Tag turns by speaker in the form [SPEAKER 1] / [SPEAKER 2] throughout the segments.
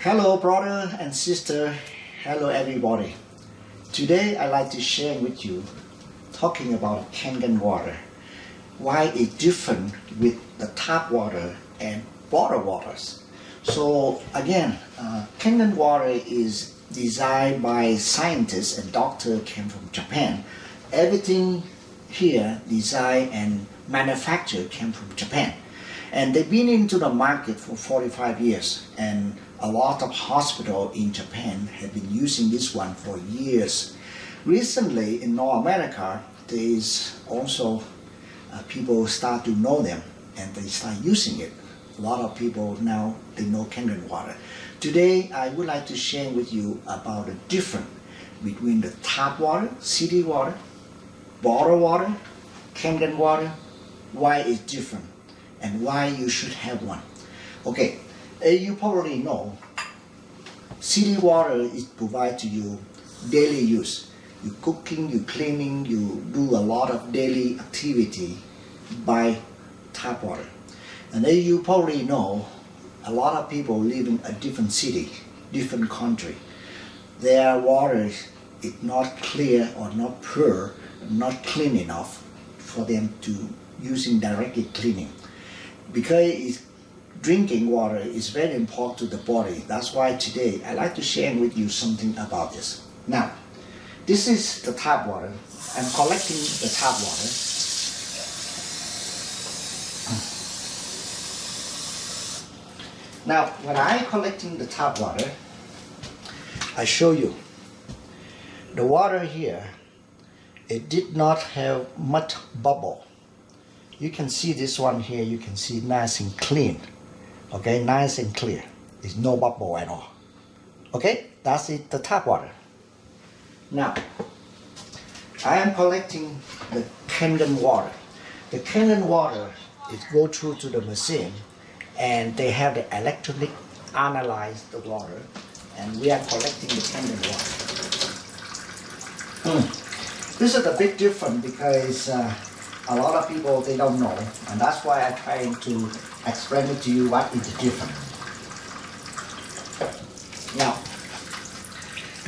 [SPEAKER 1] Hello brother and sister, hello everybody. Today I'd like to share with you talking about Kangen water. Why it's different with the tap water and bottled waters. So again, Kangen water is designed by scientists and doctors came from Japan. Everything here designed and manufactured came from Japan. And they've been into the market for 45 years, and a lot of hospitals in Japan have been using this one for years. Recently in North America, there is also people start to know them and they start using it. A lot of people now, they know Kangen water. Today I would like to share with you about the difference between the tap water, city water, bottled water, Kangen water, why it's different and why you should have one. Okay, you probably know city water is provided to you daily use. You cooking, you cleaning, you do a lot of daily activity by tap water. And then you probably know a lot of people live in a different city, different country. Their water is not clear or not pure, not clean enough for them to using directly cleaning. Because drinking water is very important to the body. That's why today I'd like to share with you something about this. Now, this is the tap water. I'm collecting the tap water. Now, when I'm collecting the tap water, I show you the water here, it did not have much bubble. You can see this one here, you can see nice and clean. Okay, nice and clear. There's no bubble at all. Okay, that's it, the tap water. Now, I am collecting the Kangen water. The Kangen water is go through to the machine and they have the electronic analyze the water, and we are collecting the Kangen water. This is a big difference because a lot of people, they don't know, and that's why I'm trying to explain it to you what is the difference. Now,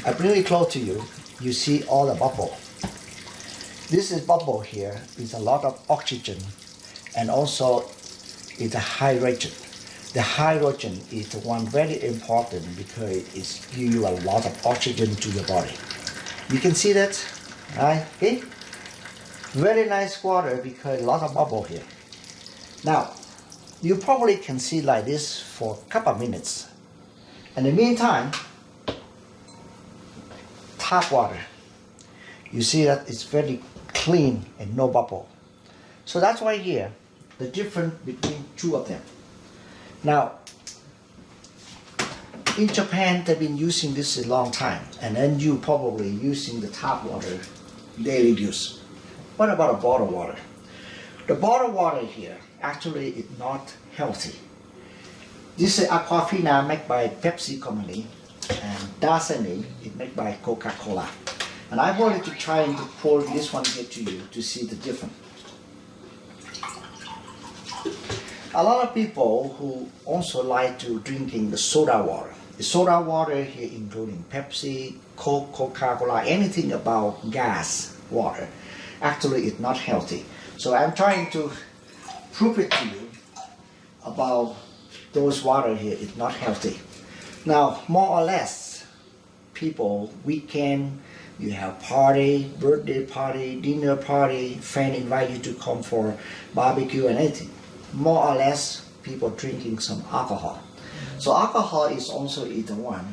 [SPEAKER 1] I bring it close to you, you see all the bubble. This is bubble here is a lot of oxygen, and also it's a hydrogen. The hydrogen is the one very important because it gives you a lot of oxygen to your body. You can see that, right? Okay? Very nice water because a lot of bubble here. Now, you probably can see like this for a couple of minutes. In the meantime, tap water, you see that it's very clean and no bubble. So that's why here, the difference between two of them. Now, in Japan, they've been using this a long time, and then you probably using the tap water daily use. What about the bottled water? The bottled water here actually is not healthy. This is Aquafina made by Pepsi company, and Dasani is made by Coca-Cola. And I wanted to try and pour this one here to you to see the difference. A lot of people who also like to drinking the soda water. The soda water here including Pepsi, Coke, Coca-Cola, anything about gas water, actually it's not healthy. So I'm trying to prove it to you about those water here is not healthy. Now, more or less, people, weekend, you have party, birthday party, dinner party, friend invite you to come for barbecue and anything. More or less, people drinking some alcohol. So alcohol is also the one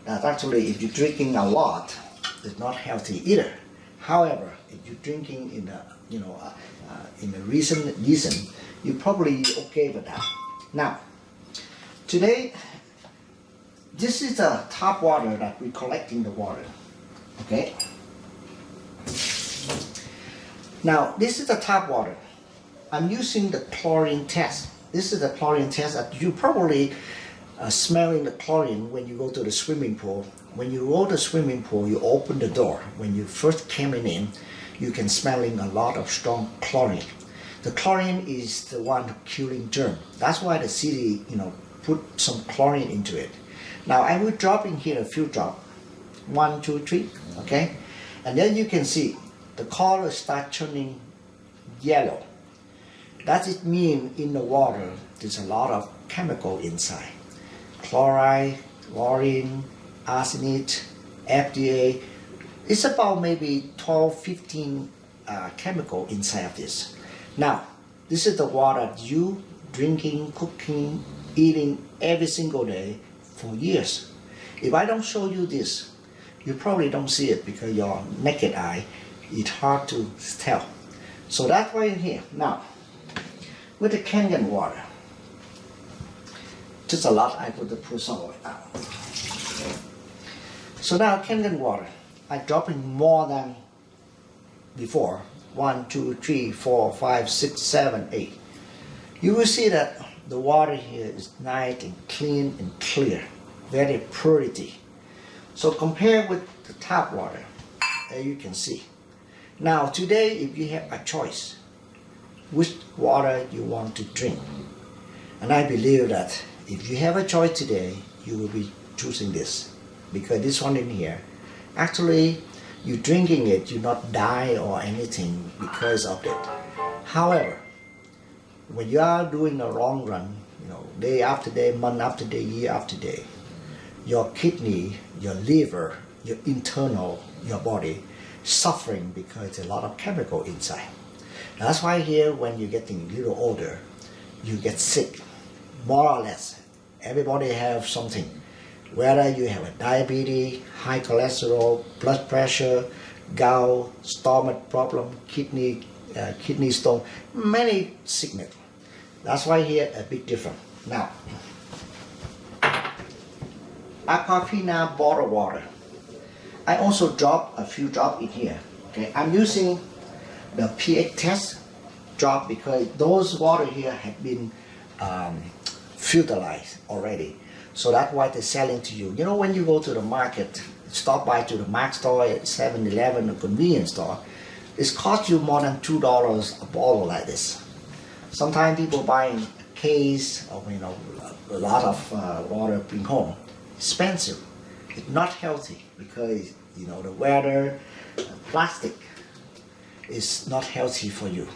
[SPEAKER 1] that actually if you're drinking a lot, it's not healthy either. However, if you're drinking in a reason, you're probably okay with that. Now, today, this is the tap water that we're collecting the water. Okay. Now, this is the tap water. I'm using the chlorine test. This is the chlorine test that you probably smelling the chlorine when you go to the swimming pool. When you go to the swimming pool, you open the door. When you first came in, you can smelling a lot of strong chlorine. The chlorine is the one killing germ. That's why the city, put some chlorine into it. Now I will drop in here a few drops. 1, 2, 3, okay? And then you can see the color start turning yellow. That it mean in the water there's a lot of chemical inside. Chloride, fluorine, arsenic, FDA. It's about maybe 12, 15 chemical inside of this. Now, this is the water you drinking, cooking, eating every single day for years. If I don't show you this, you probably don't see it because your naked eye, it's hard to tell. So that's why in here. Now, with the Kangen water, just a lot, I put some of it out. So now Kangen water, I drop in more than before. 1, 2, 3, 4, 5, 6, 7, 8. You will see that the water here is nice and clean and clear, very purity. So compare with the tap water, as you can see. Now today, if you have a choice, which water you want to drink, and I believe that if you have a choice today, you will be choosing this, because this one in here, actually, you drinking it, you not die or anything because of it. However, when you are doing the long run, you know, day after day, month after day, year after day, your kidney, your liver, your internal, your body, suffering because there's a lot of chemical inside. That's why here, when you're getting a little older, you get sick, more or less. Everybody have something. Whether you have a diabetes, high cholesterol, blood pressure, gout, stomach problem, kidney stone, many sickness. That's why here a big difference. Now, Aquafina bottled water. I also drop a few drops in here. Okay, I'm using the pH test drop because those water here have been filterized already. So that's why they're selling to you. You know, when you go to the market, stop by to the Mac store, 7-Eleven, or convenience store, it costs you more than $2 a bottle like this. Sometimes people buying a case of, you know, a lot of water bring home. Expensive. It's not healthy because, you know, the weather, plastic is not healthy for you.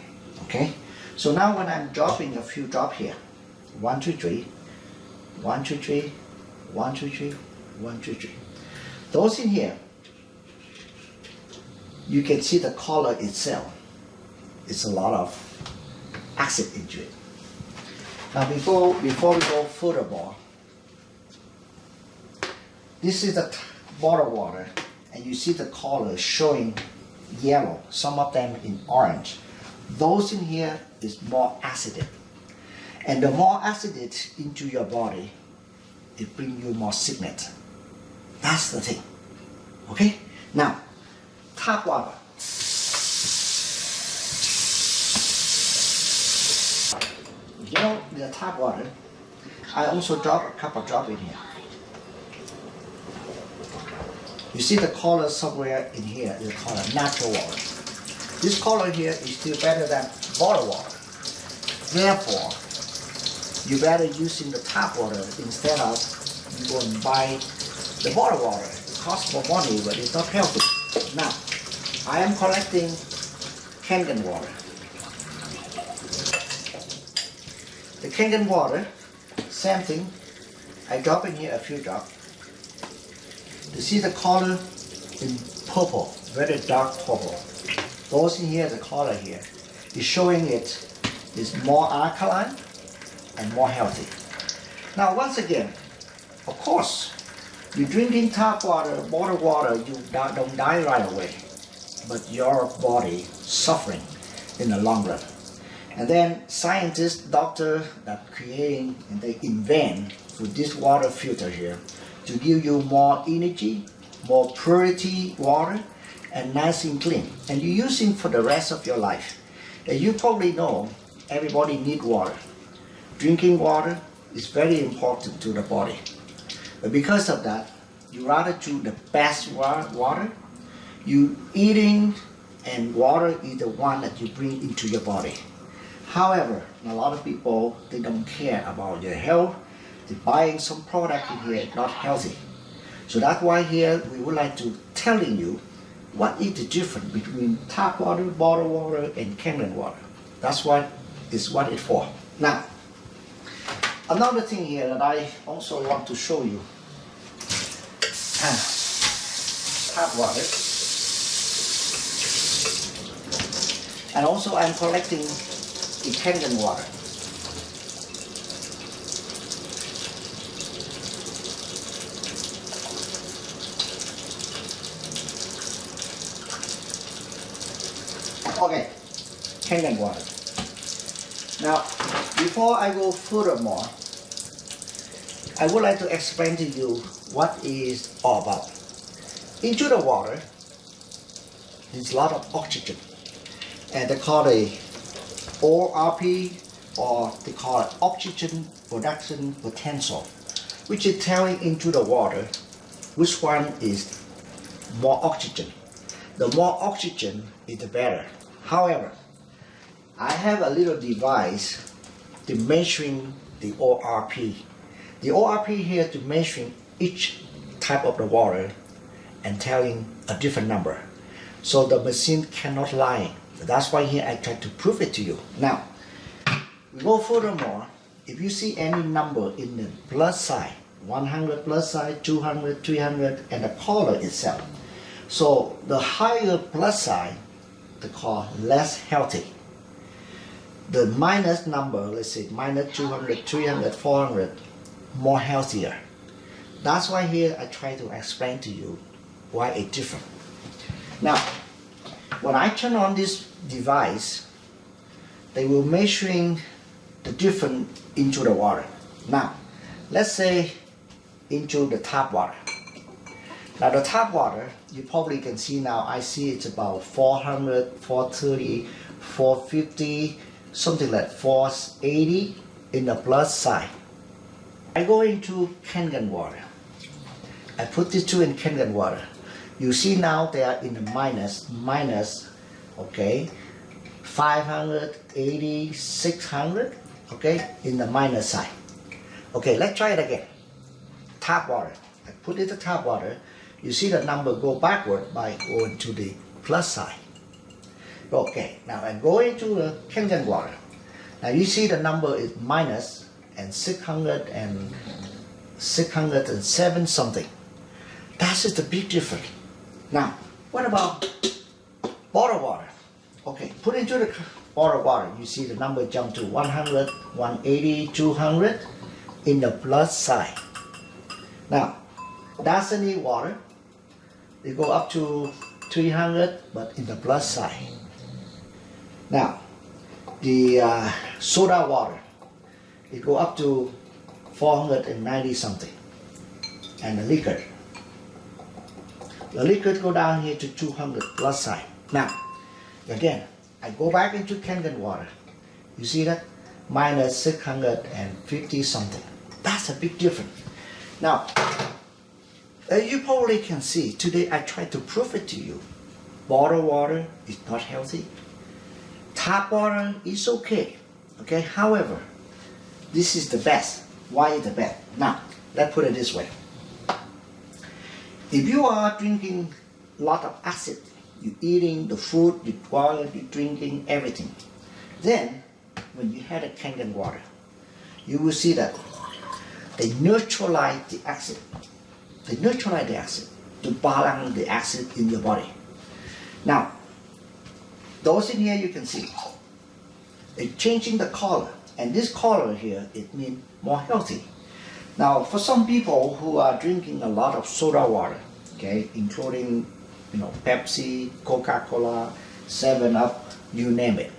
[SPEAKER 1] Okay? So now when I'm dropping a few drops here, 1, 2, 3, 1, 2, 3, 1, 2, 3, 1, 2, 3. Those in here, you can see the color itself. It's a lot of acid into it. Now before we go furthermore, this is the bottled water, and you see the color showing yellow, some of them in orange. Those in here is more acidic. And the more acidic into your body, it brings you more sickness. That's the thing. Okay? Now, tap water. You know, the tap water, I also drop a couple of drops in here. You see the color somewhere in here is called natural water. This color here is still better than bottled water. Therefore, you better using the tap water instead of you go and buy the bottled water. It costs more money, but it's not healthy. Now, I am collecting Kangen water. The Kangen water, same thing. I drop in here a few drops. You see the color in purple, very dark purple. Those in here, the color here, is showing it is more alkaline and more healthy. Now once again, of course, you're drinking tap water, bottled water, you don't die right away, but your body suffering in the long run. And then scientists, doctors that creating and they invent with this water filter here to give you more energy, more purity water, and nice and clean. And you're using for the rest of your life. And you probably know everybody needs water. Drinking water is very important to the body. But because of that, you rather choose the best water. You eating and water is the one that you bring into your body. However, a lot of people, they don't care about your health. the buying some product in here is not healthy. So that's why here we would like to telling you what is the difference between tap water, bottled water, and Kangen water. That's what it's for. Now, another thing here that I also want to show you. Tap water. And also I'm collecting the Kangen water. Okay, Kangen water. Now, before I go furthermore, I would like to explain to you what is all about. Into the water, there's a lot of oxygen, and they call it ORP, or they call it oxygen production potential, which is telling into the water which one is more oxygen. The more oxygen is the better. However, I have a little device to measuring the ORP. The ORP here to measuring each type of the water and telling a different number. So the machine cannot lie. That's why here I try to prove it to you. Now, we go furthermore. If you see any number in the plus side, 100 plus side, 200, 300, and the color itself. So the higher plus side, they call less healthy. The minus number, let's say minus 200, 300, 400, more healthier. That's why here I try to explain to you why it's different. Now, when I turn on this device, they will measuring the difference into the water. Now, let's say into the tap water. Now the tap water, you probably can see now, I see it's about 400, 430, 450, something like 480 in the plus side. I go into Kangen water. I put these two in Kangen water. You see now they are in the minus, okay, 580, 600, okay, in the minus side. Okay, let's try it again. Tap water. I put it in the tap water. You see the number go backward by going to the plus side. Okay, now I'm going to the Kangen water. Now you see the number is minus and 607 something. That's just the big difference. Now, what about bottled water? Okay, put into the bottled water. You see the number jump to 100, 180, 200 in the plus side. Now, that's any water. They go up to 300, but in the plus side. Now, the soda water, it go up to 490 something. And the liquor go down here to 200 plus side. Now, again, I go back into Kangen water. You see that? Minus 650 something. That's a big difference. Now, you probably can see, today I tried to prove it to you. Bottled water is not healthy. Tap water is okay. Okay, however, this is the best. Why is the best? Now, let's put it this way. If you are drinking a lot of acid, you're eating the food, the water, you're drinking everything, then when you had a Kangen water, you will see that they neutralize the acid. They neutralize the acid to balance the acid in your body. Now, those in here you can see, it's changing the color, and this color here, it means more healthy. Now, for some people who are drinking a lot of soda water, okay, including, Pepsi, Coca-Cola, 7-Up, you name it.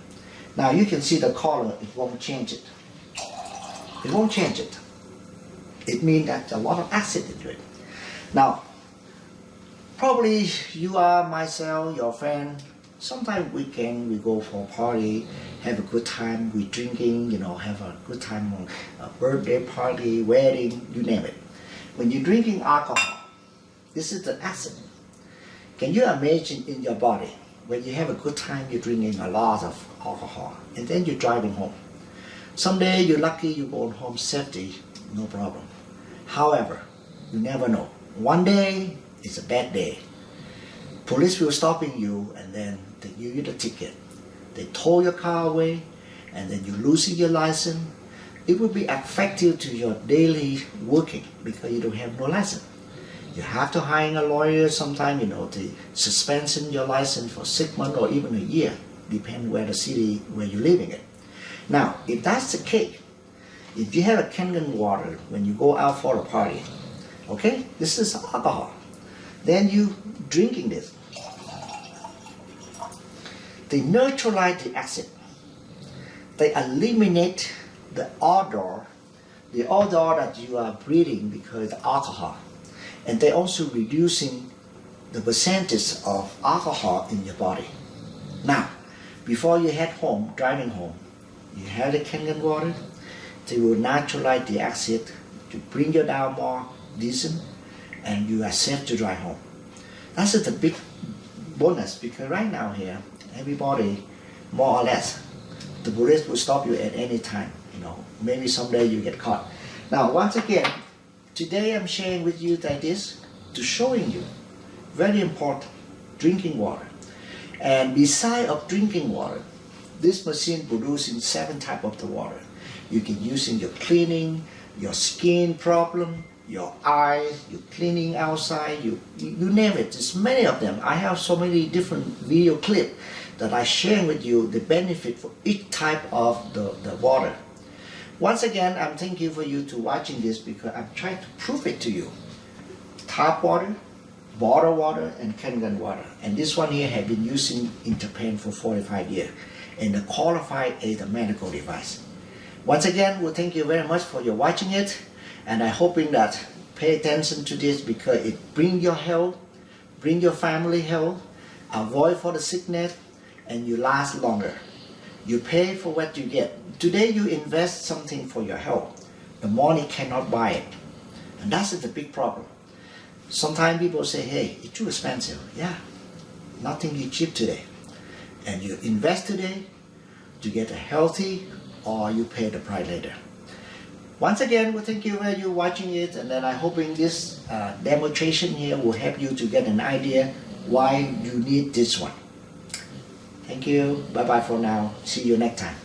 [SPEAKER 1] Now you can see the color, it won't change it. It won't change it. It means that a lot of acid into it. Now, probably you are myself, your friend, sometimes weekend we go for a party, have a good time, we drinking, have a good time on a birthday party, wedding, you name it. When you're drinking alcohol, this is the acid. Can you imagine in your body, when you have a good time, you're drinking a lot of alcohol, and then you're driving home. Someday you're lucky you go home safety, no problem. However, you never know. One day is a bad day. Police will stopping you and then they give you the ticket. They tow your car away and then you're losing your license. It will be effective to your daily working because you don't have no license. You have to hire a lawyer sometime, to suspend your license for 6 months or even a year, depending where the city where you're living in. Now, if that's the case, if you have a Kangen water when you go out for a party, okay, this is alcohol. Then you drinking this. They neutralize the acid. They eliminate the odor that you are breathing because of alcohol. And they also reducing the percentage of alcohol in your body. Now, before you head home, driving home, you have the Kangen water. They will neutralize the acid to bring you down more decent, and you are safe to drive home. That's the big bonus because right now here, everybody, more or less, the police will stop you at any time. Maybe someday you get caught. Now, once again, today I'm sharing with you like this to showing you very important drinking water. And beside of drinking water, this machine producing 7 types of the water. You can use in your cleaning, your skin problem, your eyes, your cleaning outside, you name it. There's many of them. I have so many different video clips that I share with you the benefit for each type of the water. Once again, I'm thanking for you to watching this because I'm trying to prove it to you. Tap water, bottled water, and Kangen water. And this one here have been using in Japan for 45 years and qualified as a medical device. Once again, well, thank you very much for your watching it, and I'm hoping that pay attention to this because it bring your health, bring your family health, avoid for the sickness, and you last longer. You pay for what you get. Today you invest something for your health. The money cannot buy it. And that's the big problem. Sometimes people say, hey, it's too expensive. Yeah, nothing is cheap today. And you invest today to get a healthy, or you pay the price later. Once again, well, thank you for you watching it, and then I'm hoping this demonstration here will help you to get an idea why you need this one. Thank you. Bye-bye for now. See you next time.